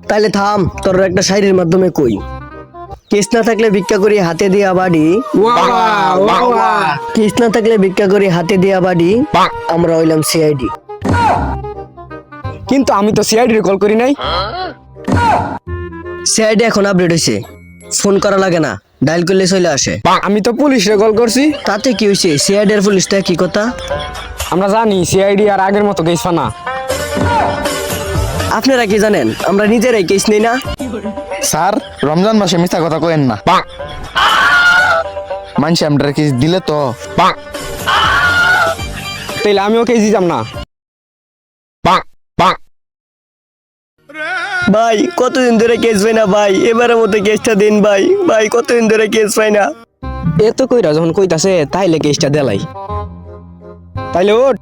তাইলে থাম, তোর একটা শায়রির মাধ্যমে কই। কেস না থাকলে ভিক্ষা করি হাতে দিয়া বাড়ি, কেস না থাকলে ভিক্ষা করি হাতে দিয়া বাড়ি, আমরা হইলাম সিআইডি। কিন্তু আমি তো সিআইডি কল করি নাই। সিআইডি এখন আপডেট হয়েছে, ফোন করা লাগে না, ডায়াল করলে চলে আসে। আমি তো পুলিশে কল করছি। তাতে কি হয়েছে? সিআইডি আর পুলিশটা কি কথা? আমরা জানি সিআইডি আর আগের মতো কেস না। আপনারা কি জানেন আমরা নিজেরাই কেস নেই না? স্যার, রমজান মাসে মিথ্যা কথা কইেন না। মানুষ আমরা কি দিলে তো তাইলে আমিও কেস দিতাম না। ভাই কতদিন ধরে কেস পাই না ভাই, এবারের মতো কেসটা দিন ভাই। ভাই কতদিন ধরে কেস পাই না। এত কইরা যখন কইতাছে তাইলে কেসটা দেলাই। তাইলে ওঠ।